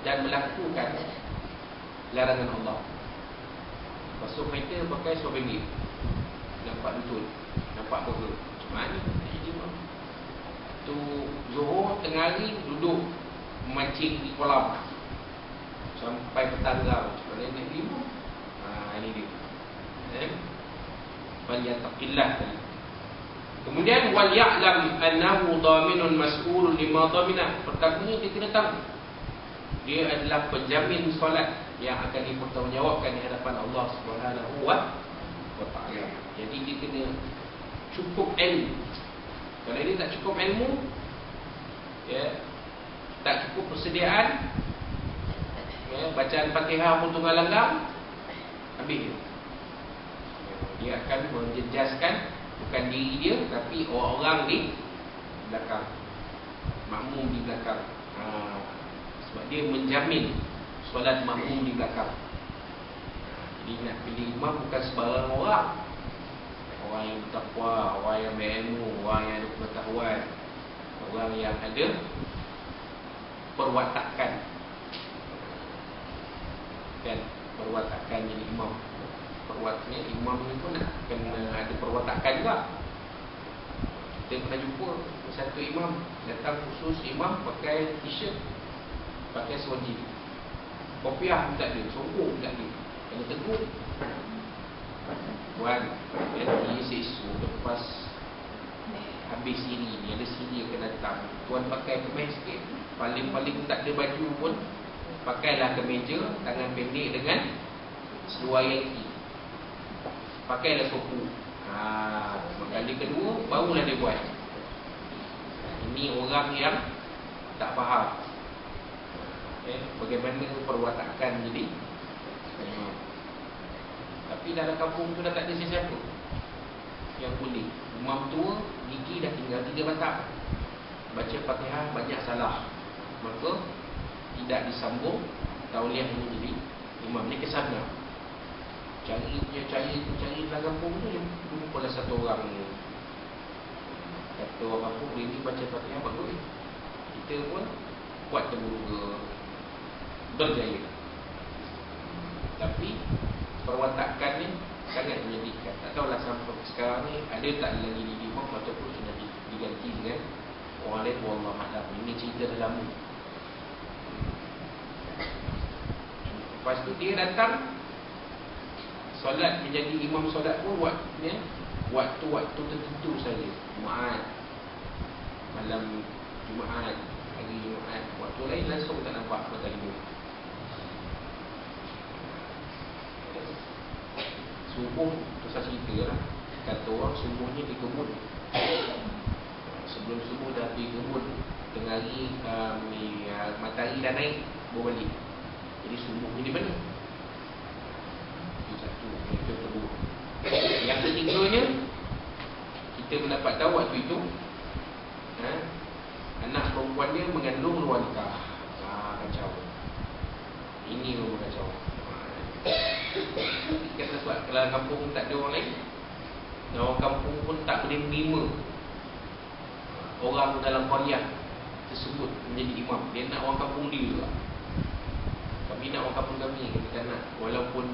dan melakukan larangan Allah. Masuk kereta pakai souvenir, nampak betul, nampak burger. Mana ijma? Tu Zuhur tengah hari duduk mancing di kolam sampai petang gau. Kalau nak lima, ini dia. Falyattaqillah. Kemudian wal ya'lam annahu dhaminun mas'ulun lima dhamina. Pertamanya dia kena tahu dia adalah penjamin solat yang akan dipertanggungjawabkan di hadapan Allah Subhanahu wa taala. Jadi dia kena cukup ilmu. Kalau dia tak cukup ilmu, ya, tak cukup persediaan, ya, bacaan Fatihah pun tunggal-langgang, habis dia. Dia akan menjejaskan bukan diri dia, tapi orang-orang di belakang, makmum di belakang. Sebab dia menjamin solat makmum di belakang. Jadi nak pilih imam bukan sembarang orang. Orang yang bertakwa, orang yang berilmu, orang yang ada pengetahuan, orang yang ada perwatakan. Dan perwatakan jadi imam. Perwatnya imam ni pun nak kena ada perwatakan juga. Kita pernah jumpa satu imam datang khusus imam pakai t-shirt, pakai seluar kopiah pun tak ada, songkok pun tak ada. Kena tegur. Puan, nanti esok lepas habis siri ni, ada siri akan datang, tuan pakai kemeja sikit. Paling-paling tak ada baju pun pakailah kemeja, tangan pendek dengan seluar yaki. Pakailah sopu. Kali kedua barulah dia buat. Ini orang yang tak faham bagaimana perwatakan jadi imam. Tapi dalam kampung tu dah tak ada sesiapa yang boleh. Imam tua gigi dah tinggal 3 batang, baca Fatihah banyak salah, maka tidak disambung tauliah ini jadi imam. Ni kesana cari dalam kampung tu, jumpa lah satu orang ni, kata orang kampung ini baca Fatihah bagus, kita pun buat temuga berjaya. Tapi perwatakan ni sangat menyedihkan. Tak tahulah sampai sekarang ni ada tak lagi di imam ataupun sudah diganti dengan orang lain. Wallahu a'lam. Ini cerita dah lama. Lepas tu dia datang solat, menjadi imam solat pun waktunya waktu-waktu tertentu saja. Jumaat, malam Jumaat, hari Jumaat. Waktu lain langsung tak nampak apa tadi. Subuh tu saya cerita lah. Kata orang subuhnya di kebun. Sebelum subuh dah pergi kebun. Tengah hari matahari dah naik, baru balik. Jadi subuhnya di mana? Itu satu, itu kedua. Yang ketiganya, kita mendapat tahu waktu itu anak perempuan dia mengandung luar nikah. Kacau. Ini memang kacau. Kata sebab kalau kampung tak ada orang lain, orang kampung pun tak boleh menerima orang dalam qaryah tersebut menjadi imam. Dia nak orang kampung dia juga. Kami nak orang kampung kami, kita nak. Walaupun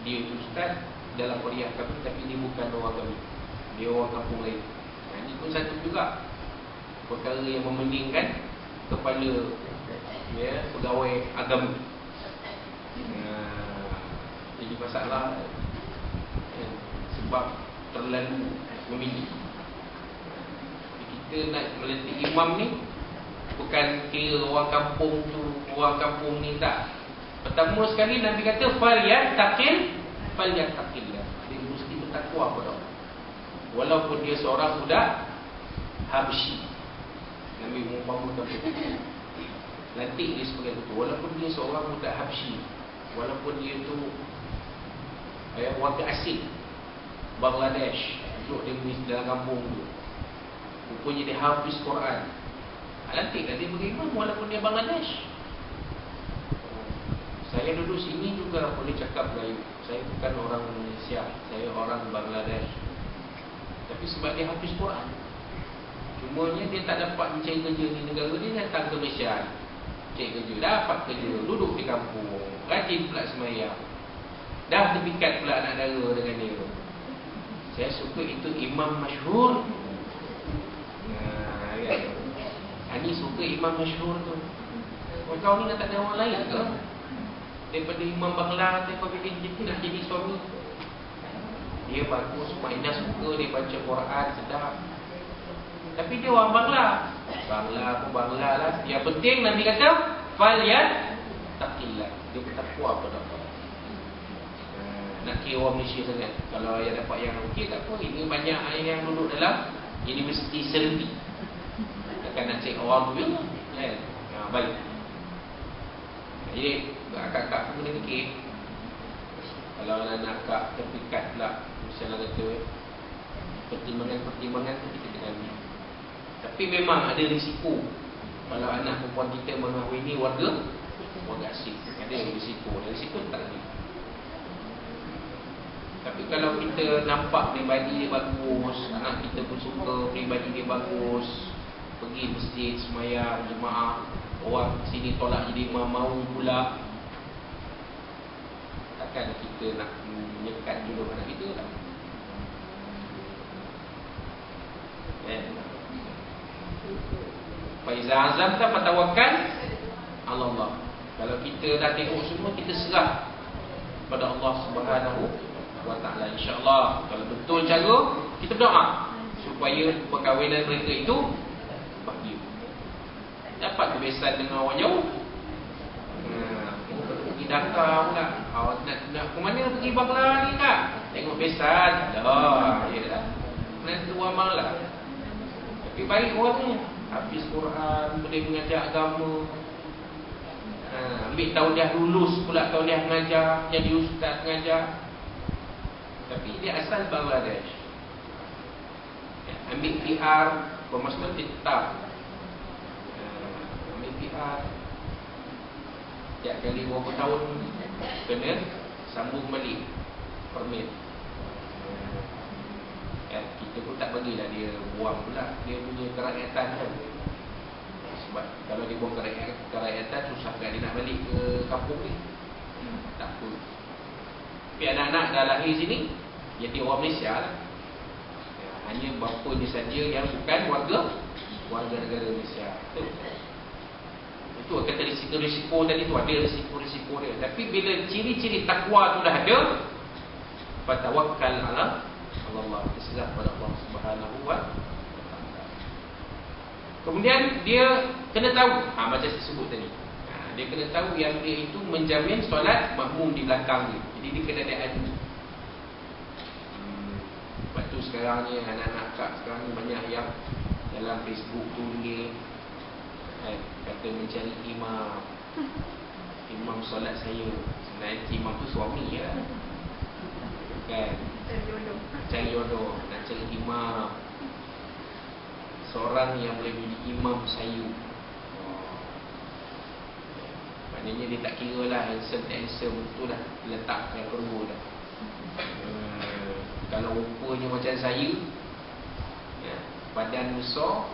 dia itu ustaz dalam qaryah kami, tapi dia bukan orang kami, dia orang kampung lain. Ini pun satu juga perkara yang mementingkan kepala pegawai agama. Jadi masalah sebab terlalu memilih. Kita nak melantik imam ni bukan kira orang kampung tu, orang kampung ni, tak. Pertama sekali Nabi kata falyattaqillah. Dia mesti bertakwa kepada Allah. Walaupun dia seorang budak Habsyi. Nabi mengumpamakan lantik dia sebagai itu. Walaupun dia seorang budak Habsyi, walaupun dia tu warga asing Bangladesh, duduk di dalam kampung tu, rupanya dia hafiz Quran, lantik dia beriman walaupun dia Bangladesh. Saya duduk sini juga boleh cakap Melayu. Saya bukan orang Malaysia, saya orang Bangladesh. Tapi sebab dia hafiz Quran, cumanya dia tak dapat mencari kerja di negara dia, datang ke Malaysia. cari kerja, dapat kerja, duduk di kampung, rajin pula semayang, dah terpikat pula anak dara dengan dia. Saya suka itu imam masyhur. Kan? Ani suka imam masyhur tu. Kau ni tak ada orang lain ke? Daripada imam Bangla, kau pilih kita nak jadi suami. Dia bagus, Mainah suka, dia baca Quran, sedap. Tapi dia orang Bangla. Bangla lah. Yang penting Nabi kata, Falyan taqillah. Dia bertakwa pada Allah. Nak kira orang Malaysia sangat. Kalau yang dapat yang okey tak apa. Ini banyak yang duduk dalam universiti serbi. Takkan nak cek orang tu kan? Baik. Jadi kakak pun kena fikir. Kalau anak akak terpikat pula, misalnya kata pertimbangan tu kita kena ambil. Tapi memang ada risiko. Kalau anak perempuan kita mengahwini warga asing, ada risiko. Risiko tak ada. Tapi kalau kita nampak peribadi dia bagus, anak kita pun suka peribadi dia bagus, pergi masjid, semayang, jemaah, orang sini tolak jadi imam, mau pula, takkan kita nak menyekat jodoh anak kita tak? Faiza azamta fatawakkal ala Allah. Kalau kita dah tengok semua, kita serah pada Allah Subhanahu wa ta'ala. InsyaAllah kalau betul cara, kita berdoa supaya perkahwinan mereka itu bahagia, dapat kebiasaan dengan orang jauh. Pergi Dhaka pula, nak ke mana pergi Bangla ni tak? Tengok besan. Yalah, nanti orang Bangla. Tapi baik orang ni, habis Quran, boleh mengajar agama, ambil tauliah, lulus pula tauliah mengajar, jadi ustaz mengajar. Tapi dia asal Bangladesh. Ambil PR, bermaksud tetap. Ambil PR, tiap kali berapa tahun kena sambung balik permit. Kita pun tak bagilah dia buang pula dia punya kerakyatan kan. Sebab kalau dia buang kerakyatan, susah kan dia nak balik ke kampung ni. Tak apa. Tapi anak-anak dah lahir sini, jadi orang Malaysia lah. Hanya bapa dia saja yang bukan warga negara Malaysia. Itu kata risiko tadi tu, ada risiko dia. Tapi bila ciri-ciri takwa tu dah ada, fatawakkal ala Allah, berserah pada Allah Subhanahu wa ta'ala. Kemudian dia kena tahu, macam saya sebut tadi, dia kena tahu yang dia itu menjamin solat makmum di belakang dia. Jadi dia kena ada adu. Sebab tu sekarang ni anak-anak kak sekarang ni banyak yang dalam Facebook tulis kata mencari imam solat saya. Sebenarnya imam tu suami lah kan, cari jodoh, nak cari imam, seorang yang boleh jadi imam saya. Maknanya dia tak kira lah handsome tak handsome, tu dah letakkan perlu dah. Kalau rupanya macam saya, badan besar,